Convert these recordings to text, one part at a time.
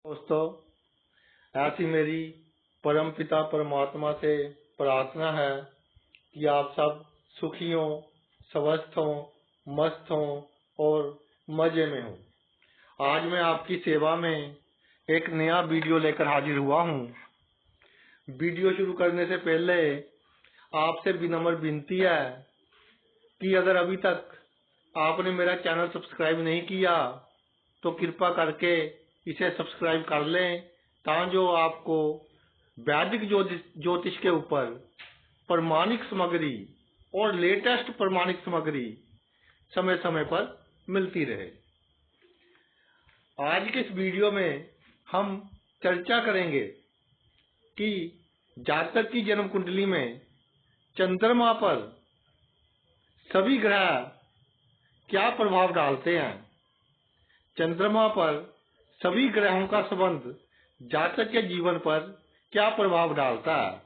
दोस्तों, ऐसी मेरी परम पिता परमात्मा से प्रार्थना है कि आप सब सुखी हों, स्वस्थ हों, मस्त हों और मजे में हों। आज मैं आपकी सेवा में एक नया वीडियो लेकर हाजिर हुआ हूँ। वीडियो शुरू करने से पहले आपसे विनम्र विनती है कि अगर अभी तक आपने मेरा चैनल सब्सक्राइब नहीं किया तो कृपा करके इसे सब्सक्राइब कर लें, ताकि आपको वैदिक ज्योतिष के ऊपर प्रमाणिक सामग्री और लेटेस्ट प्रमाणिक सामग्री समय समय पर मिलती रहे। आज के इस वीडियो में हम चर्चा करेंगे कि जातक की जन्म कुंडली में चंद्रमा पर सभी ग्रह क्या प्रभाव डालते हैं। चंद्रमा पर सभी ग्रहों का संबंध जातक के जीवन पर क्या प्रभाव डालता है,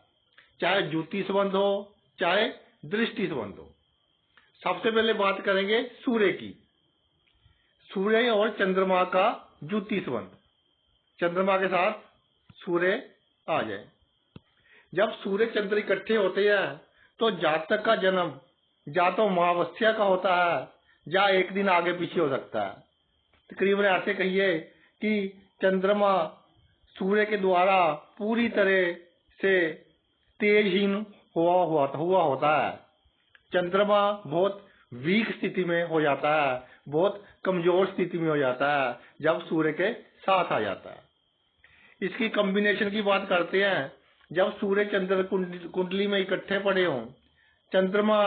चाहे ज्योति संबंध हो चाहे दृष्टि संबंध हो। सबसे पहले बात करेंगे सूर्य की। सूर्य और चंद्रमा का ज्योति संबंध। चंद्रमा के साथ सूर्य आ जाए। जब सूर्य चंद्र इकट्ठे होते हैं तो जातक का जन्म या तो अमावस्या का होता है या एक दिन आगे पीछे हो सकता है। तकरीबन ऐसे कहिए कि चंद्रमा सूर्य के द्वारा पूरी तरह से तेजहीन हुआ होता है। चंद्रमा बहुत वीक स्थिति में हो जाता है, बहुत कमजोर स्थिति में हो जाता है जब सूर्य के साथ आ जाता है। इसकी कॉम्बिनेशन की बात करते हैं। जब सूर्य चंद्र कुंडली में इकट्ठे पड़े हों, चंद्रमा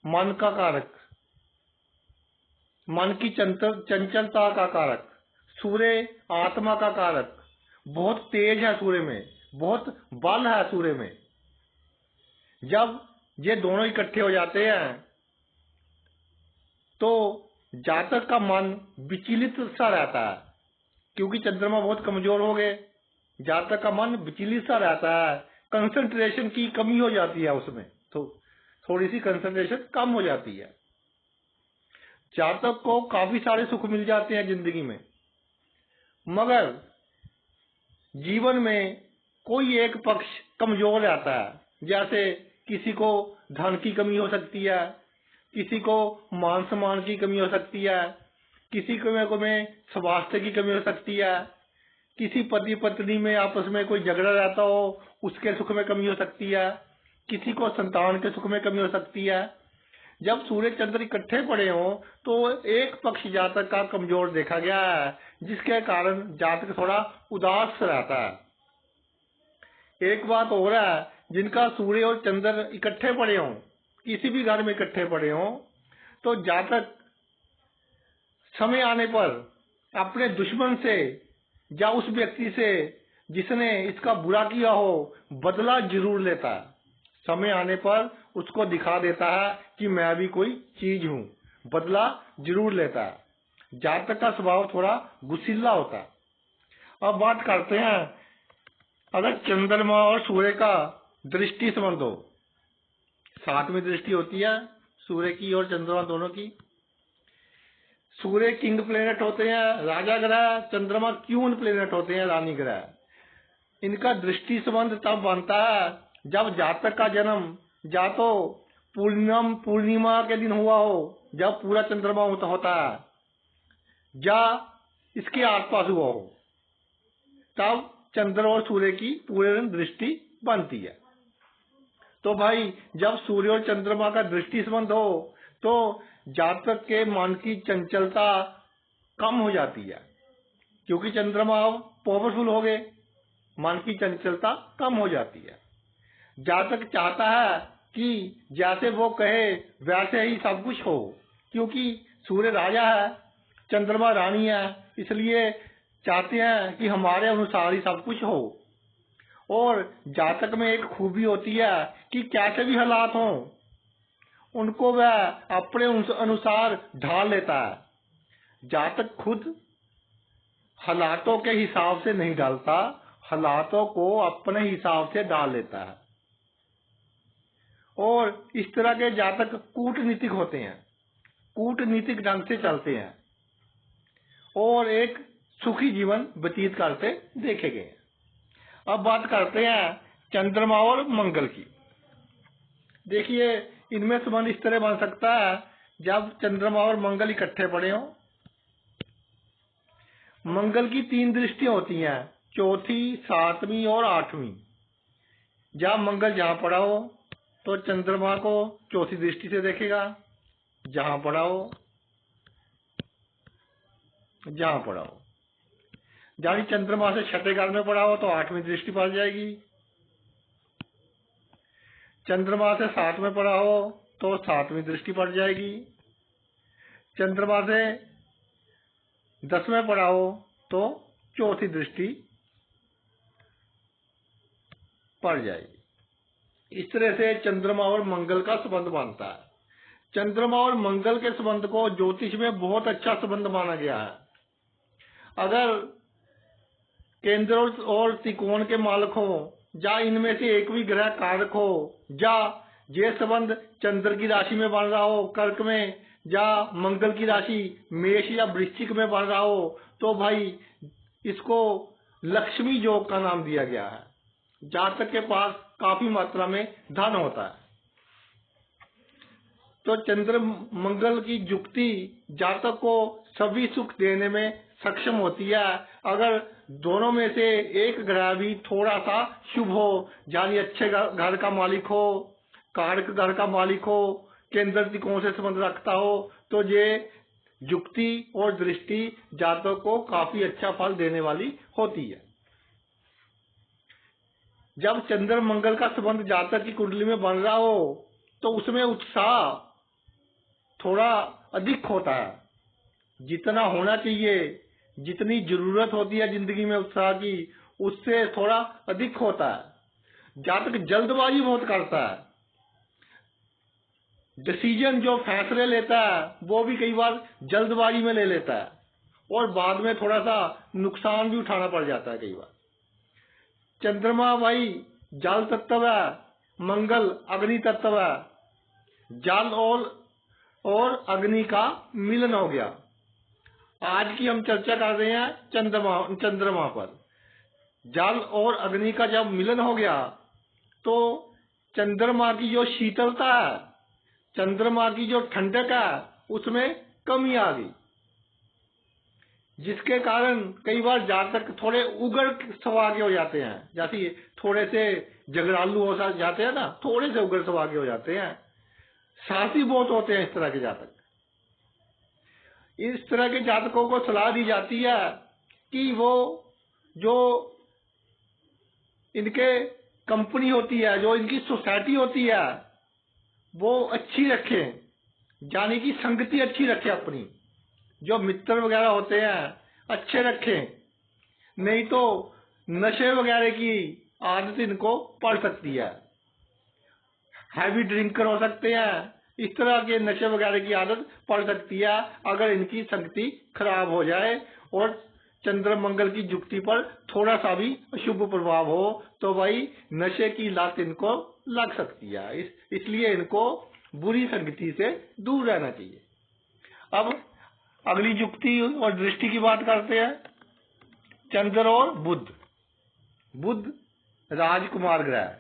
मन का कारक, मन की चंचलता का कारक, सूर्य आत्मा का कारक, बहुत तेज है सूर्य में, बहुत बल है सूर्य में। जब ये दोनों इकट्ठे हो जाते हैं तो जातक का मन विचलित सा रहता है, क्योंकि चंद्रमा बहुत कमजोर हो गए। जातक का मन विचलित सा रहता है, कंसंट्रेशन की कमी हो जाती है उसमें, तो थोड़ी सी कंसंट्रेशन कम हो जाती है। जातक को काफी सारे सुख मिल जाते हैं जिंदगी में, मगर जीवन में कोई एक पक्ष कमजोर रहता है। जैसे किसी को धन की कमी हो सकती है, किसी को मान सम्मान की कमी हो सकती है, किसी को में स्वास्थ्य की कमी हो सकती है, किसी पति पत्नी में आपस में कोई झगड़ा रहता हो उसके सुख में कमी हो सकती है, किसी को संतान के सुख में कमी हो सकती है। जब सूर्य चंद्र इकट्ठे पड़े हों तो एक पक्ष जातक का कमजोर देखा गया है, जिसके कारण जातक थोड़ा उदास रहता है। एक बात और है, जिनका सूर्य और चंद्र इकट्ठे पड़े हों, किसी भी घर में इकट्ठे पड़े हों, तो जातक समय आने पर अपने दुश्मन से या उस व्यक्ति से जिसने इसका बुरा किया हो बदला जरूर लेता है। समय आने पर उसको दिखा देता है कि मैं भी कोई चीज हूँ, बदला जरूर लेता है। जातक का स्वभाव थोड़ा गुस्सीला होता है। अब बात करते हैं, अगर चंद्रमा और सूर्य का दृष्टि संबंध हो, साथ में दृष्टि होती है सूर्य की और चंद्रमा दोनों की। सूर्य किंग प्लेनेट होते हैं, राजा ग्रह, चंद्रमा क्यून प्लेनेट होते हैं, रानी ग्रह। इनका दृष्टि संबंध तब बनता है जब जातक का जन्म या तो पूर्णिमा के दिन हुआ हो, जब पूरा चंद्रमा होता है, या इसके आसपास हुआ हो, तब चंद्र और सूर्य की पूर्ण दृष्टि बनती है। तो भाई जब सूर्य और चंद्रमा का दृष्टि संबंध हो तो जातक के मन की चंचलता कम हो जाती है, क्योंकि चंद्रमा अब पावरफुल हो गए, मन की चंचलता कम हो जाती है। जातक चाहता है कि जैसे वो कहे वैसे ही सब कुछ हो, क्योंकि सूर्य राजा है, चंद्रमा रानी है, इसलिए चाहते हैं कि हमारे अनुसार ही सब कुछ हो। और जातक में एक खूबी होती है कि कैसे भी हालात हों उनको वह अपने अनुसार ढाल लेता है। जातक खुद हालातों के हिसाब से नहीं डालता, हालातों को अपने हिसाब से डाल लेता है। और इस तरह के जातक कूटनीतिक होते हैं, कूटनीतिक ढंग से चलते हैं और एक सुखी जीवन व्यतीत करते देखे गए। अब बात करते हैं चंद्रमा और मंगल की। देखिए, इनमें संबंध इस तरह बन सकता है जब चंद्रमा और मंगल इकट्ठे पड़े हों। मंगल की 3 दृष्टियां होती हैं, चौथी, 7वीं और 8वीं। जब मंगल जहां पड़ा हो तो चंद्रमा को चौथी दृष्टि से देखेगा, जहां पड़ा हो यानी चंद्रमा से छठे घर में पड़ा हो तो 8वीं दृष्टि पड़ जाएगी, चंद्रमा से 7 में पड़ा हो तो 7वीं दृष्टि पड़ जाएगी, चंद्रमा से 10 में पड़ा हो तो चौथी दृष्टि पड़ जाएगी। इस तरह से चंद्रमा और मंगल का संबंध बनता है। चंद्रमा और मंगल के संबंध को ज्योतिष में बहुत अच्छा संबंध माना गया है। अगर केंद्र और त्रिकोण के मालक हो, या इनमें से एक भी ग्रह कारक हो, या ये संबंध चंद्र की राशि में बन रहा हो कर्क में, या मंगल की राशि मेष या वृश्चिक में बन रहा हो, तो भाई इसको लक्ष्मी योग का नाम दिया गया है। जातक के पास काफी मात्रा में धन होता है। तो चंद्र मंगल की युक्ति जातक को सभी सुख देने में सक्षम होती है। अगर दोनों में से एक ग्रह भी थोड़ा सा शुभ हो, यानी अच्छे घर का मालिक हो, कारक घर का मालिक हो, केंद्र त्रिकोण से संबंध रखता हो, तो ये युक्ति और दृष्टि जातक को काफी अच्छा फल देने वाली होती है। जब चंद्र मंगल का संबंध जातक की कुंडली में बन रहा हो तो उसमें उत्साह थोड़ा अधिक होता है। जितना होना चाहिए, जितनी जरूरत होती है जिंदगी में उत्साह की, उससे थोड़ा अधिक होता है। जातक जल्दबाजी बहुत करता है, डिसीजन जो फैसले लेता है वो भी कई बार जल्दबाजी में ले लेता है और बाद में थोड़ा सा नुकसान भी उठाना पड़ जाता है कई बार। चंद्रमा भाई जल तत्व है, मंगल अग्नि तत्व है। जल और अग्नि का मिलन हो गया। आज की हम चर्चा कर रहे हैं चंद्रमा पर। जल और अग्नि का जब मिलन हो गया तो चंद्रमा की जो शीतलता है, चंद्रमा की जो ठंडक है, उसमें कमी आ गई, जिसके कारण कई बार जातक थोड़े उग्र स्वभाव के हो जाते हैं। जैसे थोड़े से झगड़ालू हो जाते हैं ना, थोड़े से उग्र स्वभाव के हो जाते हैं, साहसी बहुत होते हैं इस तरह के जातक। इस तरह के जातकों को सलाह दी जाती है कि वो जो इनके कंपनी होती है, जो इनकी सोसाइटी होती है, वो अच्छी रखें, यानी कि संगति अच्छी रखें अपनी। जो मित्र वगैरह होते हैं अच्छे रखें, नहीं तो नशे वगैरह की आदत इनको पड़ सकती है। हैवी ड्रिंकर हो सकते हैं, इस तरह के नशे वगैरह की आदत पड़ सकती है अगर इनकी संगति खराब हो जाए और चंद्र मंगल की युक्ति पर थोड़ा सा भी अशुभ प्रभाव हो तो भाई नशे की लत इनको लग सकती है। इसलिए इनको बुरी संगति से दूर रहना चाहिए। अब अगली युक्ति और दृष्टि की बात करते हैं। चंद्र और बुध। बुध राजकुमार ग्रह,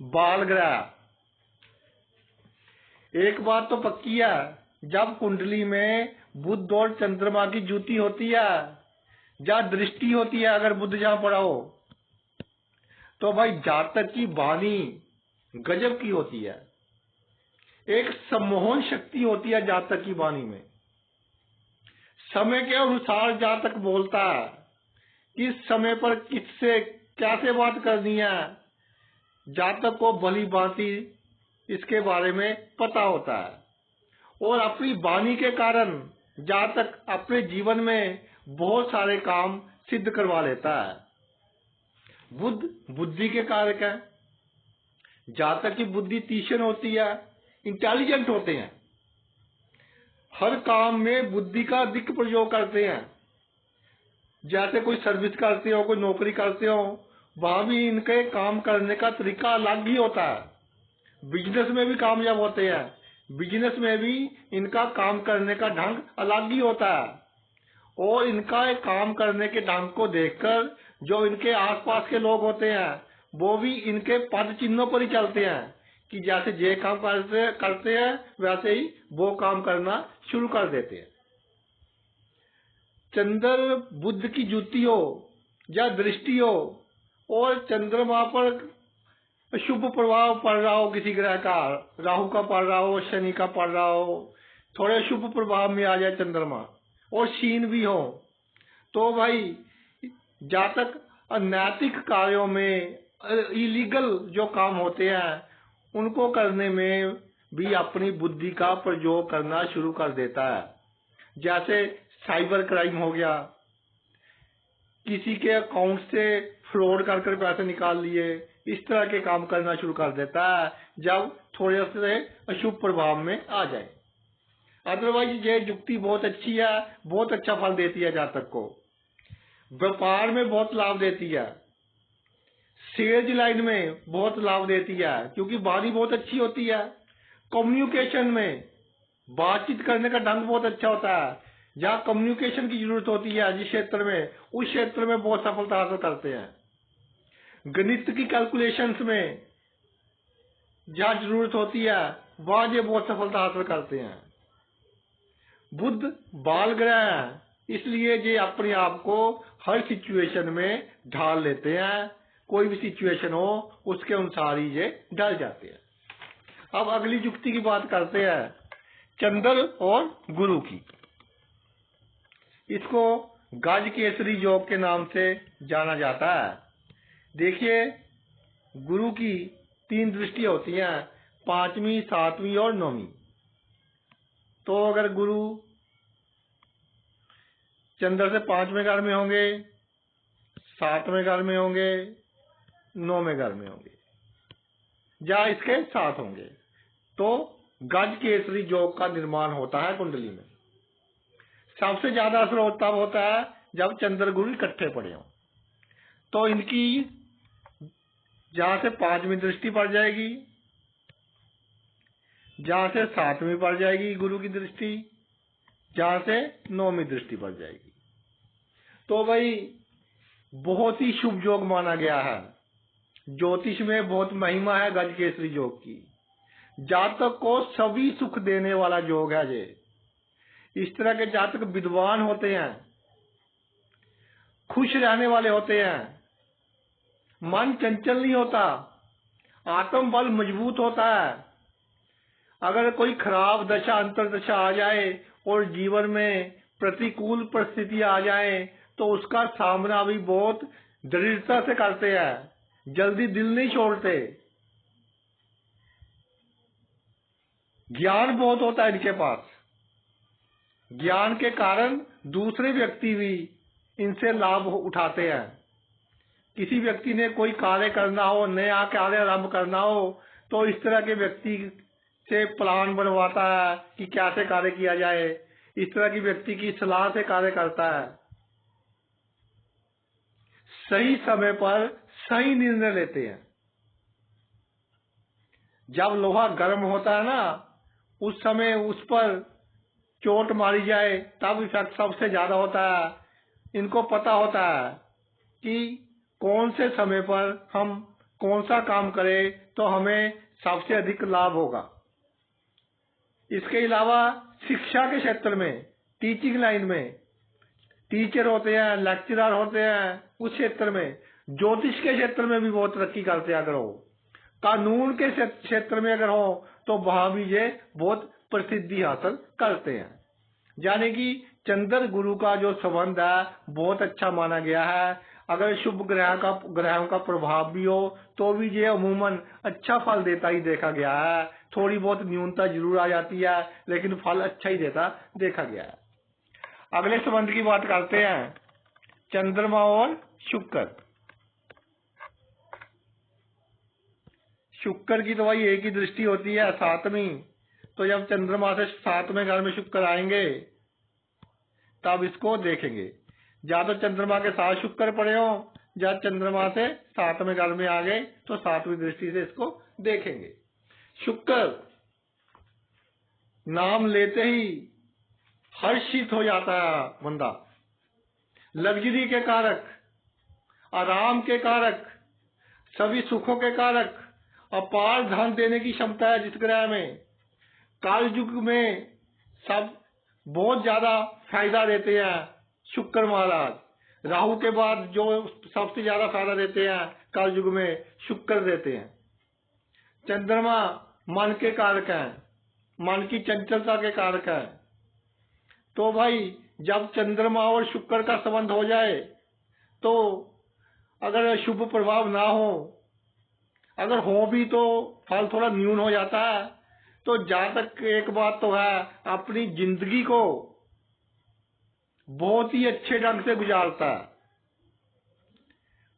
बाल ग्रह। एक बात तो पक्की है, जब कुंडली में बुध और चंद्रमा की युति होती है, जहाँ दृष्टि होती है, अगर बुध जहां पड़ा हो तो भाई जातक की वाणी गजब की होती है। एक सम्मोहन शक्ति होती है जातक की वाणी में। समय के अनुसार जातक बोलता है, किस समय पर किससे कैसे बात करनी है, जातक को भली भांति इसके बारे में पता होता है और अपनी वाणी के कारण जातक अपने जीवन में बहुत सारे काम सिद्ध करवा लेता है। बुध बुद्धि के कारक है। जातक की बुद्धि तीक्ष्ण होती है, इंटेलिजेंट होते हैं, हर काम में बुद्धि का अधिक प्रयोग करते हैं। जैसे कोई सर्विस करते हो, कोई नौकरी करते हो, वहां भी इनके काम करने का तरीका अलग ही होता है। बिजनेस में भी कामयाब होते हैं, बिजनेस में भी इनका काम करने का ढंग अलग ही होता है। और इनका एक काम करने के ढंग को देखकर जो इनके आसपास के लोग होते हैं वो भी इनके पद चिन्हों पर ही चलते हैं कि जैसे ये काम करते हैं वैसे ही वो काम करना शुरू कर देते हैं। चंद्र बुध की जुति हो या दृष्टि हो और चंद्रमा पर शुभ प्रभाव पड़ रहा हो, किसी ग्रह का, राहु का पड़ रहा हो, शनि का पड़ रहा हो, थोड़े शुभ प्रभाव में आ जाए चंद्रमा और शीन भी हो, तो भाई जातक अनैतिक कार्यों में, इलीगल जो काम होते हैं उनको करने में भी अपनी बुद्धि का प्रयोग करना शुरू कर देता है। जैसे साइबर क्राइम हो गया, किसी के अकाउंट से फ्रॉड कर पैसे निकाल लिए, इस तरह के काम करना शुरू कर देता है जब थोड़े से अशुभ प्रभाव में आ जाए। अदरवाइज ये युक्ति बहुत अच्छी है, बहुत अच्छा फल देती है जातक को, व्यापार में बहुत लाभ देती है, सेल्स लाइन में बहुत लाभ देती है क्योंकि वाणी बहुत अच्छी होती है, कम्युनिकेशन में बातचीत करने का ढंग बहुत अच्छा होता है, जहाँ कम्युनिकेशन की जरूरत होती है जिस क्षेत्र में, उस क्षेत्र में बहुत सफलता हासिल करते हैं। गणित की कैलकुलेशंस में जहाँ जरूरत होती है वहाँ ये बहुत सफलता हासिल करते हैं। बुध बाल ग्रह है इसलिए ये अपने आप को हर सिचुएशन में ढाल लेते हैं, कोई भी सिचुएशन हो उसके अनुसार ही ये ढल जाते हैं। अब अगली युक्ति की बात करते हैं चंद्र और गुरु की। इसको गज केसरी योग के नाम से जाना जाता है। देखिए, गुरु की 3 दृष्टि होती हैं, 5वीं, 7वीं और 9वीं। तो अगर गुरु चंद्र से 5वें घर में होंगे, 7वें घर में होंगे, 9वें घर में होंगे या इसके साथ होंगे, तो गज केसरी योग का निर्माण होता है कुंडली में। सबसे ज्यादा असर तब होता है जब चंद्र गुरु इकट्ठे पड़े हों। तो इनकी जहां से 5वीं दृष्टि पड़ जाएगी, जहां से 7वीं पड़ जाएगी गुरु की दृष्टि, जहां से 9वीं दृष्टि पड़ जाएगी, तो भाई बहुत ही शुभ योग माना गया है। ज्योतिष में बहुत महिमा है गज केसरी योग की। जातक को सभी सुख देने वाला योग है ये। इस तरह के जातक विद्वान होते हैं, खुश रहने वाले होते हैं, मन चंचल नहीं होता, आत्म बल मजबूत होता है। अगर कोई खराब दशा अंतरदशा आ जाए और जीवन में प्रतिकूल परिस्थिति आ जाए तो उसका सामना भी बहुत दृढ़ता से करते हैं, जल्दी दिल नहीं छोड़ते। ज्ञान बहुत होता है इनके पास, ज्ञान के कारण दूसरे व्यक्ति भी इनसे लाभ उठाते हैं। किसी व्यक्ति ने कोई कार्य करना हो, नया कार्य आरंभ करना हो, तो इस तरह के व्यक्ति से प्लान बनवाता है कि कैसे कार्य किया जाए, इस तरह की व्यक्ति की सलाह से कार्य करता है। सही समय पर सही निर्णय लेते हैं। जब लोहा गर्म होता है ना, उस समय उस पर चोट मारी जाए तब इफेक्ट सबसे ज्यादा होता है। इनको पता होता है कि कौन से समय पर हम कौन सा काम करें तो हमें सबसे अधिक लाभ होगा। इसके अलावा शिक्षा के क्षेत्र में, टीचिंग लाइन में टीचर होते हैं, लेक्चरर होते हैं, उस क्षेत्र में, ज्योतिष के क्षेत्र में भी बहुत तरक्की करते हैं अगर हो, कानून के क्षेत्र में अगर हो तो वहां भी ये बहुत प्रसिद्धि हासिल करते हैं। यानी कि चंद्र गुरु का जो संबंध है बहुत अच्छा माना गया है। अगर शुभ ग्रहों का प्रभाव भी हो तो भी ये अमूमन अच्छा फल देता ही देखा गया है। थोड़ी बहुत न्यूनता जरूर आ जाती है लेकिन फल अच्छा ही देता देखा गया है। अगले संबंध की बात करते हैं चंद्रमा और शुक्र। शुक्र की तो भाई एक ही दृष्टि होती है, 7वीं। तो जब चंद्रमा से 7वें घर में शुक्र आएंगे तब इसको देखेंगे। या तो चंद्रमा के साथ शुक्र पड़े हो या चंद्रमा से 7वें घर में आ गए तो 7वीं दृष्टि से इसको देखेंगे। शुक्र नाम लेते ही हर्षित हो जाता है बंदा, लग्जरी के कारक, आराम के कारक, सभी सुखों के कारक, अपार धन देने की क्षमता है जिस ग्रह में। काल युग में सब बहुत ज्यादा फायदा देते हैं शुक्र महाराज। राहु के बाद जो सबसे ज्यादा फायदा देते हैं काल युग में शुक्र देते हैं। चंद्रमा मन के कारक हैं, मन की चंचलता के कारक हैं। तो भाई जब चंद्रमा और शुक्र का संबंध हो जाए तो अगर शुभ प्रभाव ना हो, अगर हो भी तो फल थोड़ा न्यून हो जाता है। तो जहां तक एक बात तो है, अपनी जिंदगी को बहुत ही अच्छे ढंग से गुजारता है,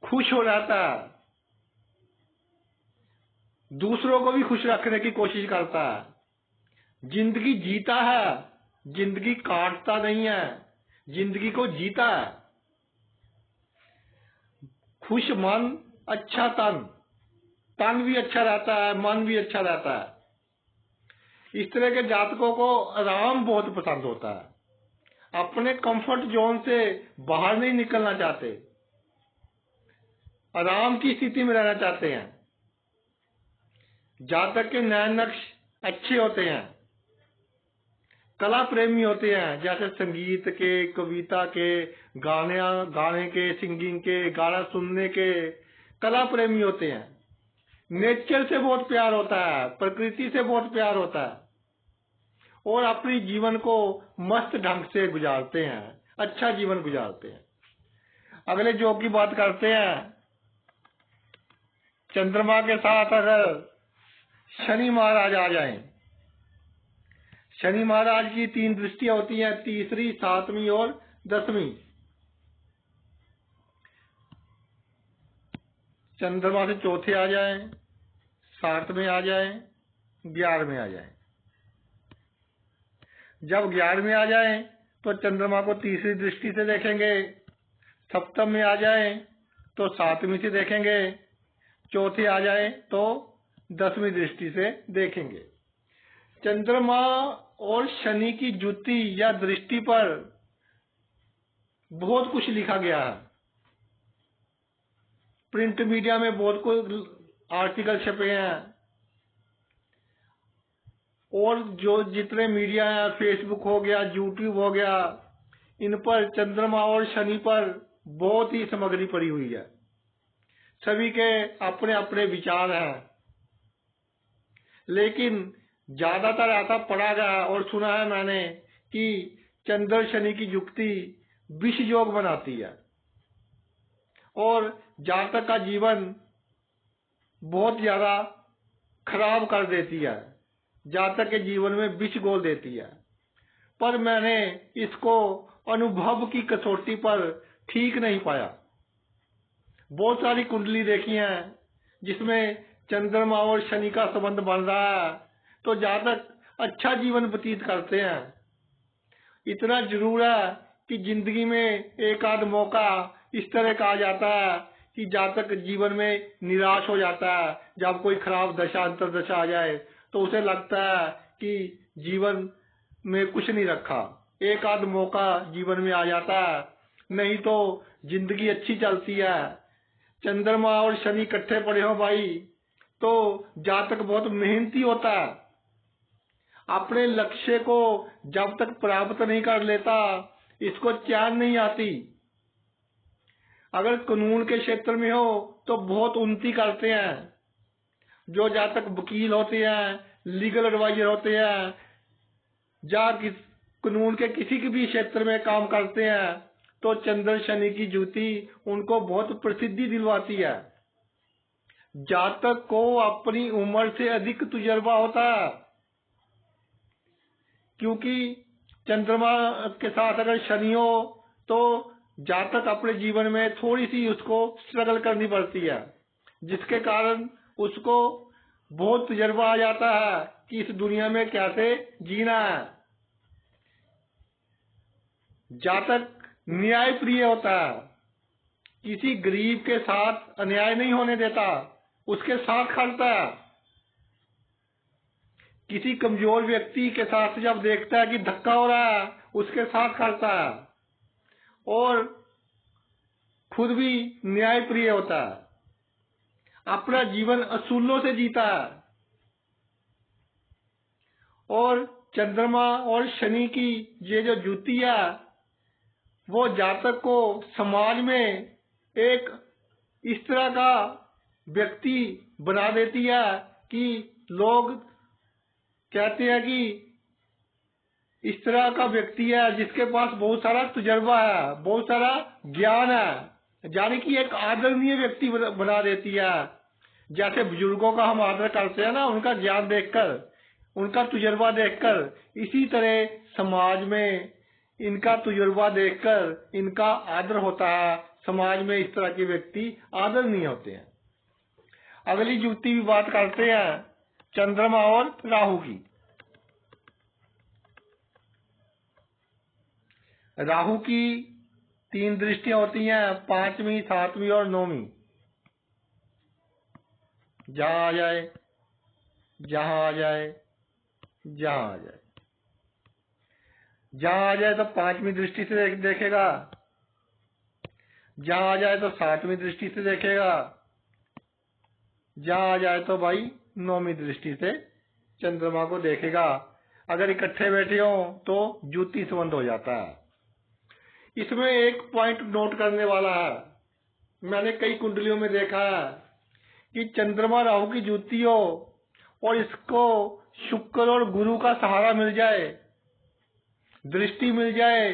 खुश हो जाता है, दूसरों को भी खुश रखने की कोशिश करता है, जिंदगी जीता है, जिंदगी काटता नहीं है, जिंदगी को जीता है। खुश मन, अच्छा तन, तन भी अच्छा रहता है, मन भी अच्छा रहता है। इस तरह के जातकों को आराम बहुत पसंद होता है, अपने कंफर्ट जोन से बाहर नहीं निकलना चाहते, आराम की स्थिति में रहना चाहते हैं। जातक के नयन नक्श अच्छे होते हैं, कला प्रेमी होते हैं, जैसे संगीत के, कविता के, गाने के, सिंगिंग के, गाना सुनने के कला प्रेमी होते हैं। नेचर से बहुत प्यार होता है, प्रकृति से बहुत प्यार होता है और अपनी जीवन को मस्त ढंग से गुजारते हैं, अच्छा जीवन गुजारते हैं। अगले योग की बात करते हैं। चंद्रमा के साथ अगर शनि महाराज आ जाएं, शनि महाराज की 3 दृष्टियां होती हैं, तीसरी, 7वीं और 10वीं। चंद्रमा से चौथे आ जाएं, 7वें आ जाएं, 11वें आ जाएं। जब 11वें आ जाएं तो चंद्रमा को तीसरी दृष्टि से देखेंगे, सप्तम में आ जाएं तो 7वीं से देखेंगे, चौथे आ जाएं तो 10वीं दृष्टि से देखेंगे। चंद्रमा और शनि की जुति या दृष्टि पर बहुत कुछ लिखा गया है, प्रिंट मीडिया में बहुत कुछ आर्टिकल छपे हैं और जो जितने मीडिया है, फेसबुक हो गया, यूट्यूब हो गया, इन पर चंद्रमा और शनि पर बहुत ही सामग्री पड़ी हुई है। सभी के अपने अपने विचार हैं, लेकिन ज्यादातर ऐसा पढ़ा गया और सुना है मैंने कि चंद्र शनि की युक्ति विष योग बनाती है और जातक का जीवन बहुत ज्यादा खराब कर देती है, जातक के जीवन में विष घोल देती है। पर मैंने इसको अनुभव की कसौटी पर ठीक नहीं पाया। बहुत सारी कुंडली देखी है जिसमें चंद्रमा और शनि का संबंध बन रहा है, तो जातक अच्छा जीवन व्यतीत करते हैं। इतना जरूर है कि जिंदगी में एक आध मौका इस तरह का आ जाता है कि जातक जीवन में निराश हो जाता है। जब कोई खराब दशा, अंतरदशा आ जाए तो उसे लगता है कि जीवन में कुछ नहीं रखा। एक आध मौका जीवन में आ जाता है, नहीं तो जिंदगी अच्छी चलती है। चंद्रमा और शनि इकट्ठे पड़े हो भाई तो जातक बहुत मेहनती होता है, अपने लक्ष्य को जब तक प्राप्त नहीं कर लेता इसको चैन नहीं आती। अगर कानून के क्षेत्र में हो तो बहुत उन्नति करते हैं। जो जातक वकील होते हैं, लीगल एडवाइजर होते हैं, या कानून के किसी भी क्षेत्र में काम करते हैं, तो चंद्र शनि की युति उनको बहुत प्रसिद्धि दिलवाती है। जातक को अपनी उम्र से अधिक तजुर्बा होता है, क्योंकि चंद्रमा के साथ अगर शनि हो तो जातक अपने जीवन में थोड़ी सी उसको स्ट्रगल करनी पड़ती है, जिसके कारण उसको बहुत तजुर्बा आ जाता है कि इस दुनिया में कैसे जीना है। जातक न्याय प्रिय होता है, किसी गरीब के साथ अन्याय नहीं होने देता, उसके साथ खड़ता है। किसी कमजोर व्यक्ति के साथ जब देखता है कि धक्का हो रहा है, उसके साथ खड़ता है। और खुद भी न्याय प्रिय होता है, अपना जीवन असूलों से जीता है। और चंद्रमा और शनि की ये जो जुति है वो जातक को समाज में एक इस तरह का व्यक्ति बना देती है कि लोग कहते हैं कि इस तरह का व्यक्ति है जिसके पास बहुत सारा तजुर्बा है, बहुत सारा ज्ञान है, यानी कि एक आदरणीय व्यक्ति बना देती है। जैसे बुजुर्गों का हम आदर करते हैं ना, उनका ज्ञान देखकर, उनका तजुर्बा देखकर, इसी तरह समाज में इनका तजुर्बा देखकर इनका आदर होता है। समाज में इस तरह के व्यक्ति आदरणीय होते हैं। अगली युक्ति की बात करते हैं चंद्रमा और राहु की। राहु की 3 दृष्टियां होती हैं, 5वीं, 7वीं और 9वीं। जहां आ जाए, जहां आ जाए, जहां आ जाए, जहां आ जाए तो 5वीं दृष्टि से देखेगा, जहां आ जाए तो 7वीं दृष्टि से देखेगा, जहां आ जाए तो भाई 9वीं दृष्टि से चंद्रमा को देखेगा। अगर इकट्ठे बैठे हो तो ज्योति संबंध हो जाता है। इसमें एक पॉइंट नोट करने वाला है, मैंने कई कुंडलियों में देखा है कि चंद्रमा राहु की ज्योति हो और इसको शुक्र और गुरु का सहारा मिल जाए, दृष्टि मिल जाए,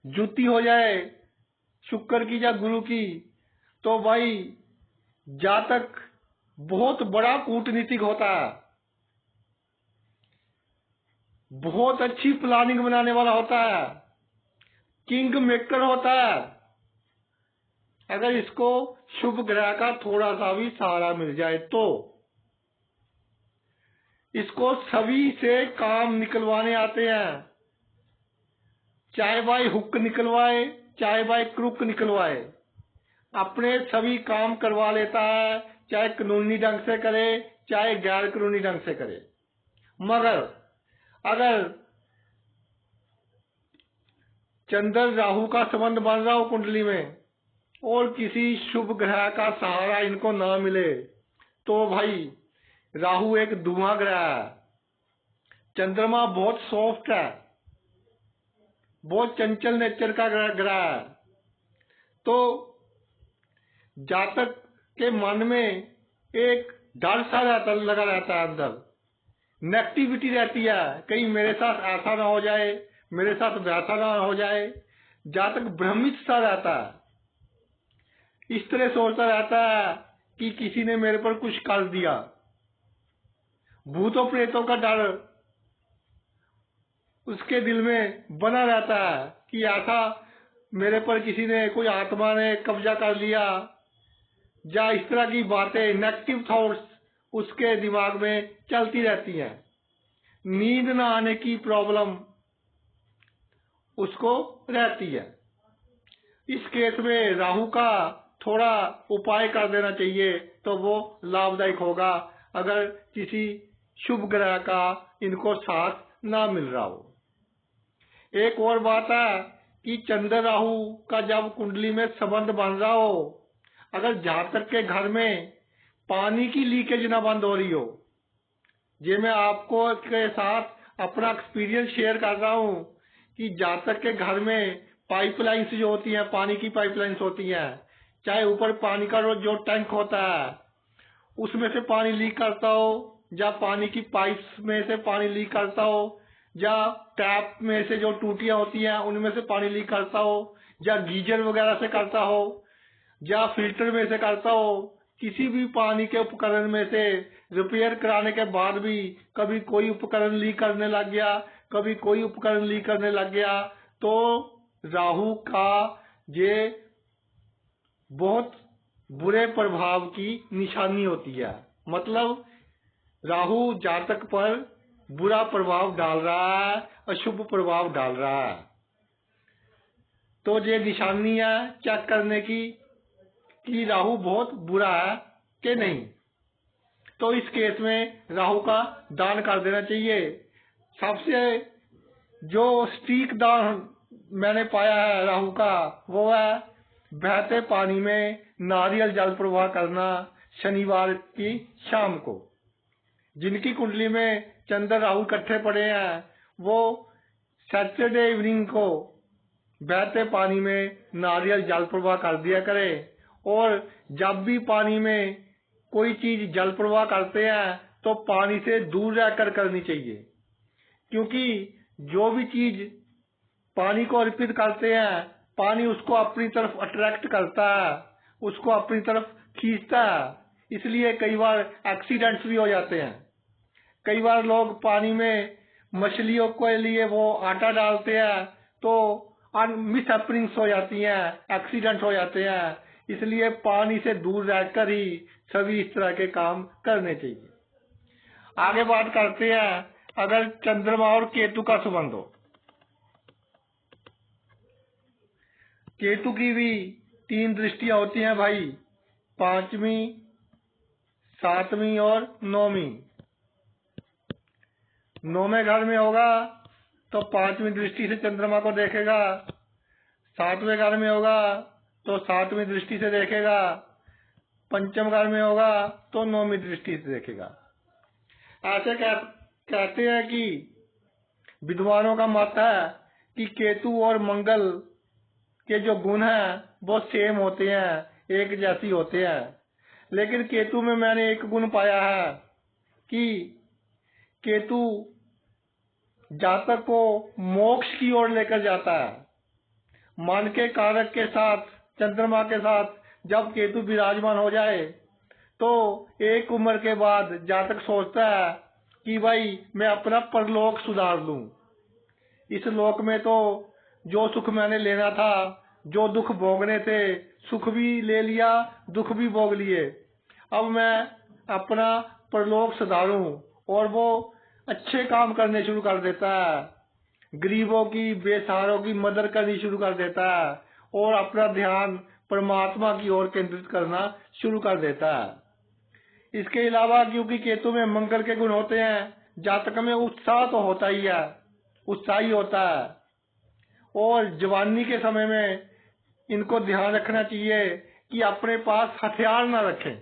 ज्योति हो जाए शुक्र की या गुरु की, तो भाई जातक बहुत बड़ा कूटनीतिक होता है, बहुत अच्छी प्लानिंग बनाने वाला होता है, किंग मेकर होता है। अगर इसको शुभ ग्रह का थोड़ा सा भी सहारा मिल जाए तो इसको सभी से काम निकलवाने आते हैं, चाहे भाई हुक निकलवाए, चाहे भाई क्रुक निकलवाए, अपने सभी काम करवा लेता है, चाहे कानूनी ढंग से करे, चाहे गैर कानूनी ढंग से करे। मगर अगर चंद्र राहु का संबंध बन रहा हो कुंडली में और किसी शुभ ग्रह का सहारा इनको ना मिले तो भाई राहु एक धुआं ग्रह है, चंद्रमा बहुत सॉफ्ट है, बहुत चंचल नेचर का ग्रह है। तो जातक के मन में एक डर सा लगा रहता है, अंदर नेगेटिविटी रहती है, कहीं मेरे साथ ऐसा ना हो जाए, मेरे साथ वैसा ना हो जाए। जातक भ्रमित सा रहता है, इस तरह सोचता रहता है कि किसी ने मेरे पर कुछ कर दिया। भूतों प्रेतों का डर उसके दिल में बना रहता है कि ऐसा मेरे पर किसी ने, कोई आत्मा ने कब्जा कर लिया, या इस तरह की बातें, नेगेटिव थॉट्स उसके दिमाग में चलती रहती हैं। नींद न आने की प्रॉब्लम उसको रहती है। इस केस में राहु का थोड़ा उपाय कर देना चाहिए तो वो लाभदायक होगा, अगर किसी शुभ ग्रह का इनको साथ ना मिल रहा हो। एक और बात है कि चंद्र राहु का जब कुंडली में संबंध बन रहा हो, अगर जातक के घर में पानी की लीकेज ना बंद हो रही हो, ये मैं आपको के साथ अपना एक्सपीरियंस शेयर कर रहा हूँ कि जातक के घर में पाइपलाइंस जो होती हैं, पानी की पाइपलाइंस होती हैं, चाहे ऊपर पानी का जो टैंक होता है उसमें से पानी लीक करता हो, या पानी की पाइप्स में से पानी लीक करता हो, या टैप में से जो टूटियां होती हैं उनमें से पानी लीक करता हो, या गीजर वगैरह से करता हो, या फिल्टर में से करता हो, किसी भी पानी के उपकरण में से रिपेयर कराने के बाद भी कभी कोई उपकरण लीक करने लग गया, कभी कोई उपकरण लीक करने लग गया, तो राहु का ये बहुत बुरे प्रभाव की निशानी होती है। मतलब राहु जातक पर बुरा प्रभाव डाल रहा है, अशुभ प्रभाव डाल रहा है। तो ये निशानी है चेक करने की कि राहु बहुत बुरा है कि नहीं। तो इस केस में राहु का दान कर देना चाहिए। सबसे जो सटीक दान मैंने पाया है राहु का, वो है बहते पानी में नारियल जल प्रवाह करना शनिवार की शाम को। जिनकी कुंडली में चंद्र राहु इकट्ठे पड़े हैं वो सैटरडे इवनिंग को बहते पानी में नारियल जल प्रवाह कर दिया करें। और जब भी पानी में कोई चीज जल प्रवाह करते हैं तो पानी से दूर रहकर करनी चाहिए, क्योंकि जो भी चीज पानी को अर्पित करते हैं पानी उसको अपनी तरफ अट्रैक्ट करता है, उसको अपनी तरफ खींचता है। इसलिए कई बार एक्सीडेंट्स भी हो जाते हैं। कई बार लोग पानी में मछलियों के लिए वो आटा डालते हैं तो मिस हैपनिंग्स हो जाती हैं, एक्सीडेंट हो जाते हैं। इसलिए पानी से दूर रहकर ही सभी इस तरह के काम करने चाहिए। आगे बात करते हैं, अगर चंद्रमा और केतु का संबंध हो। केतु की भी 3 दृष्टियां होती हैं भाई, 5वीं, 7वीं और 9वीं। 9वें घर में होगा तो 5वीं दृष्टि से चंद्रमा को देखेगा, 7वें घर में होगा तो 7वीं दृष्टि से देखेगा, 5म घर में होगा तो 9वीं दृष्टि से देखेगा। ऐसे कहते हैं कि विद्वानों का मत है कि केतु और मंगल के जो गुण हैं वो सेम होते हैं, एक जैसी होते हैं। लेकिन केतु में मैंने एक गुण पाया है कि केतु जातक को मोक्ष की ओर लेकर जाता है। मन के कारक के साथ, चंद्रमा के साथ जब केतु विराजमान हो जाए तो एक उम्र के बाद जातक सोचता है कि भाई मैं अपना परलोक सुधार लूं। इस लोक में तो जो सुख मैंने लेना था, जो दुख भोगने थे, सुख भी ले लिया, दुख भी भोग लिए। अब मैं अपना परलोक सुधारूं और वो अच्छे काम करने शुरू कर देता है। गरीबों की, बेसहारों की मदद करनी शुरू कर देता है और अपना ध्यान परमात्मा की ओर केंद्रित करना शुरू कर देता है। इसके अलावा क्योंकि केतु में मंगल के गुण होते हैं, जातक में उत्साह तो होता ही है, उत्साही होता है। और जवानी के समय में इनको ध्यान रखना चाहिए कि अपने पास हथियार ना रखें,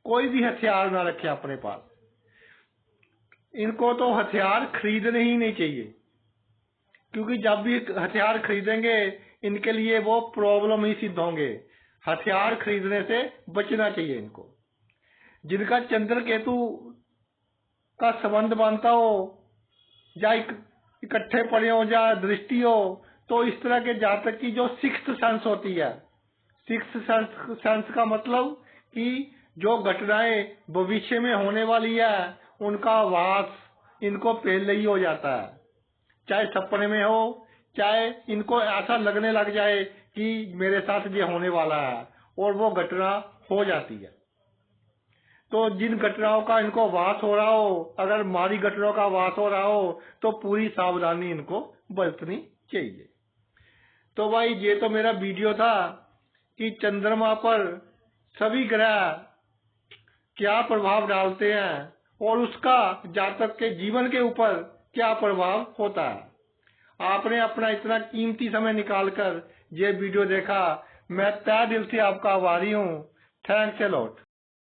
कोई भी हथियार ना रखें अपने पास। इनको तो हथियार खरीदने ही नहीं चाहिए, क्योंकि जब भी हथियार खरीदेंगे इनके लिए वो प्रॉब्लम ही सिद्ध होंगे। हथियार खरीदने से बचना चाहिए इनको। जिनका चंद्र केतु का संबंध बनता हो, या इकट्ठे पड़े हो, या दृष्टि हो, तो इस तरह के जातक की जो सिक्स्थ सेंस होती है, सिक्स्थ सेंस का मतलब कि जो घटनाएं भविष्य में होने वाली है उनका वास इनको पहले ही हो जाता है। चाहे सपने में हो, चाहे इनको ऐसा लगने लग जाए कि मेरे साथ ये होने वाला है, और वो घटना हो जाती है। तो जिन घटनाओं का इनको वास हो रहा हो, अगर मारी घटनाओं का वास हो रहा हो तो पूरी सावधानी इनको बरतनी चाहिए। तो भाई ये तो मेरा वीडियो था कि चंद्रमा पर सभी ग्रह क्या प्रभाव डालते हैं और उसका जातक के जीवन के ऊपर क्या प्रभाव होता है। आपने अपना इतना कीमती समय निकालकर ये वीडियो देखा, मैं तहे दिल से आपका आभारी हूँ। Thanks a lot.